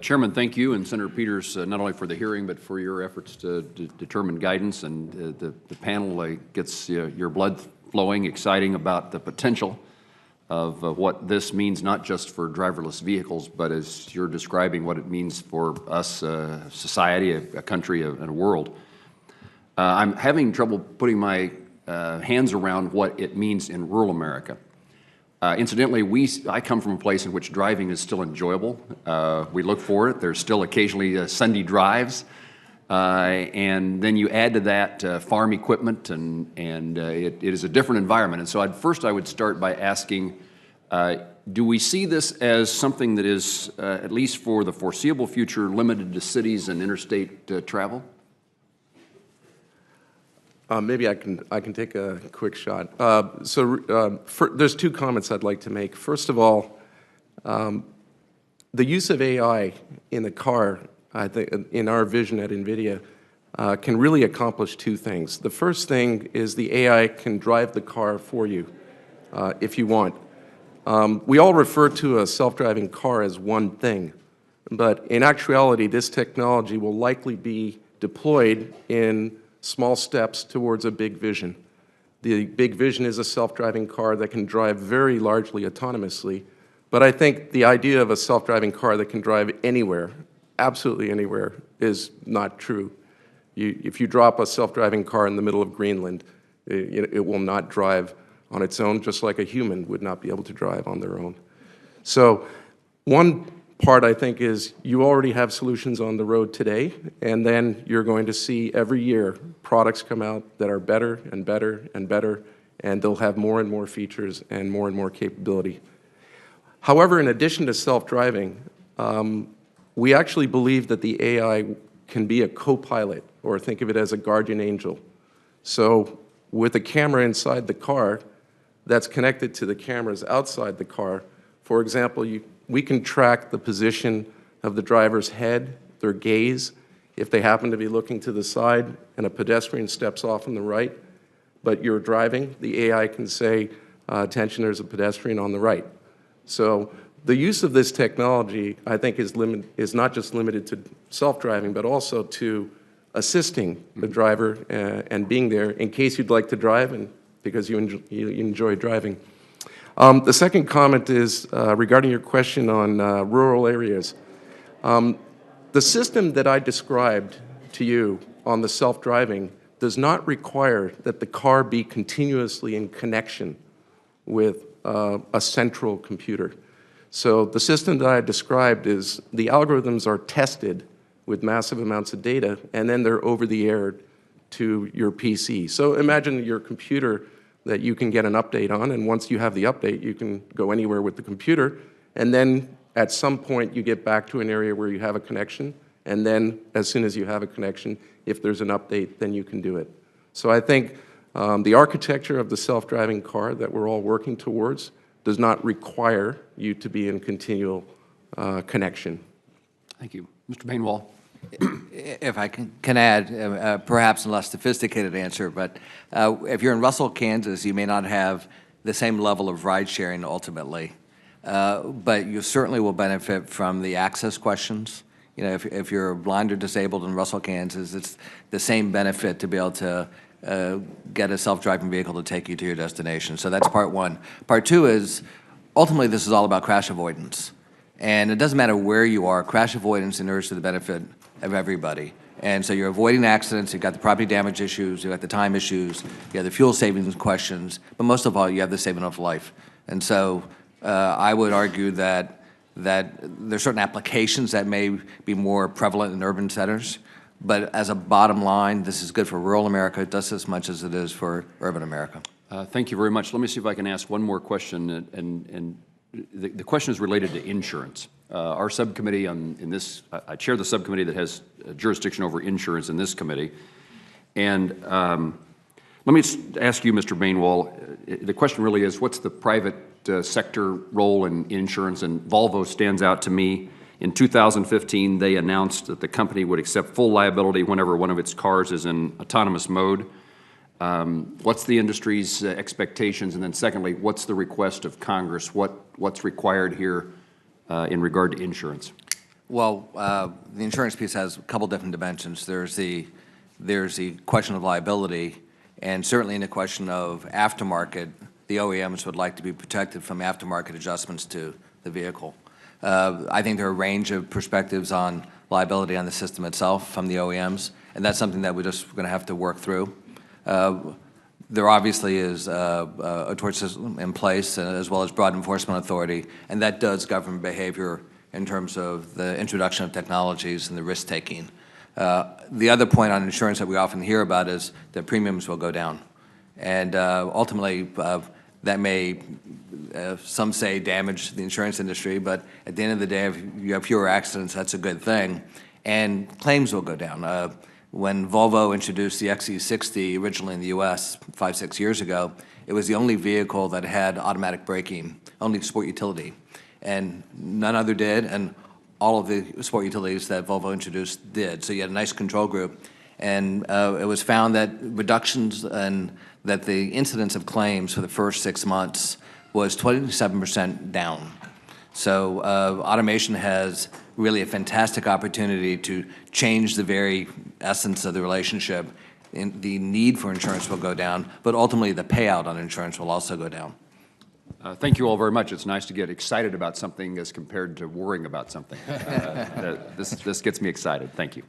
Chairman, thank you, and Senator Peters, not only for the hearing, but for your efforts to determine guidance. And the panel gets your blood flowing, exciting about the potential of what this means, not just for driverless vehicles, but as you're describing what it means for us, society, a country, and a world. I'm having trouble putting my hands around what it means in rural America. Incidentally, I come from a place in which driving is still enjoyable. We look for it. There's still occasionally Sunday drives. And then you add to that farm equipment, and it is a different environment. And so first I would start by asking, do we see this as something that is, at least for the foreseeable future, limited to cities and interstate travel? Maybe I can take a quick shot. There's two comments I'd like to make. First of all, the use of AI in the car, I think, in our vision at NVIDIA, can really accomplish two things. The first thing is the AI can drive the car for you if you want. We all refer to a self-driving car as one thing, but in actuality, this technology will likely be deployed in small steps towards a big vision. The big vision is a self-driving car that can drive very largely autonomously, but I think the idea of a self-driving car that can drive anywhere, absolutely anywhere, is not true. If you drop a self-driving car in the middle of Greenland, it will not drive on its own, just like a human would not be able to drive on their own. So one part, I think, is you already have solutions on the road today, and then you're going to see every year products come out that are better and better and better, and they'll have more and more features and more capability. However, in addition to self-driving, we actually believe that the AI can be a co-pilot, or think of it as a guardian angel. So with a camera inside the car that's connected to the cameras outside the car, for example, we can track the position of the driver's head, their gaze, if they happen to be looking to the side and a pedestrian steps off on the right, but you're driving, the AI can say, attention, there's a pedestrian on the right. So the use of this technology, I think, is not just limited to self-driving, but also to assisting the driver and being there in case you'd like to drive and because you enjoy driving. The second comment is regarding your question on rural areas. The system that I described to you on the self-driving does not require that the car be continuously in connection with a central computer. So the system that I described is the algorithms are tested with massive amounts of data, and then they're over the air to your PC. So imagine your computer that you can get an update on, and once you have the update, you can go anywhere with the computer, and then at some point you get back to an area where you have a connection, and then as soon as you have a connection, if there's an update, then you can do it. So I think the architecture of the self-driving car that we're all working towards does not require you to be in continual connection. Thank you. Mr. Bainwall. If I can add, perhaps a less sophisticated answer, but if you're in Russell, Kansas, you may not have the same level of ride sharing ultimately, but you certainly will benefit from the access questions. You know, if you're blind or disabled in Russell, Kansas, it's the same benefit to be able to get a self-driving vehicle to take you to your destination. So that's part one. Part two is, ultimately, this is all about crash avoidance. And it doesn't matter where you are, crash avoidance inures to the benefit of everybody. And so you're avoiding accidents, you've got the property damage issues, you've got the time issues, you have the fuel savings questions, but most of all, you have the saving of life. And so I would argue that there's certain applications that may be more prevalent in urban centers, but as a bottom line, this is good for rural America just as much as it is for urban America. Thank you very much. Let me see if I can ask one more question, and the question is related to insurance. Our subcommittee I chair the subcommittee that has jurisdiction over insurance in this committee. And let me ask you, Mr. Bainwall, the question really is, what's the private sector role in insurance? And Volvo stands out to me. In 2015, they announced that the company would accept full liability whenever one of its cars is in autonomous mode. What's the industry's expectations? And then secondly, what's the request of Congress? What's required here in regard to insurance? Well, the insurance piece has a couple different dimensions. There's the question of liability, and certainly in the question of aftermarket, the OEMs would like to be protected from aftermarket adjustments to the vehicle. I think there are a range of perspectives on liability on the system itself from the OEMs, and that's something that we're just going to have to work through. There obviously is a tort system in place, as well as broad enforcement authority, and that does govern behavior in terms of the introduction of technologies and the risk-taking. The other point on insurance that we often hear about is that premiums will go down. And ultimately, that may, some say, damage the insurance industry, but at the end of the day, if you have fewer accidents, that's a good thing. And claims will go down. When Volvo introduced the XC60 originally in the U.S. 5-6 years ago, it was the only vehicle that had automatic braking, only sport utility. And none other did, and all of the sport utilities that Volvo introduced did. So you had a nice control group. And it was found that reductions and that the incidence of claims for the first 6 months was 27% down. So automation has really a fantastic opportunity to change the very essence of the relationship. And the need for insurance will go down, but ultimately the payout on insurance will also go down. Thank you all very much. It's nice to get excited about something as compared to worrying about something. This gets me excited. Thank you.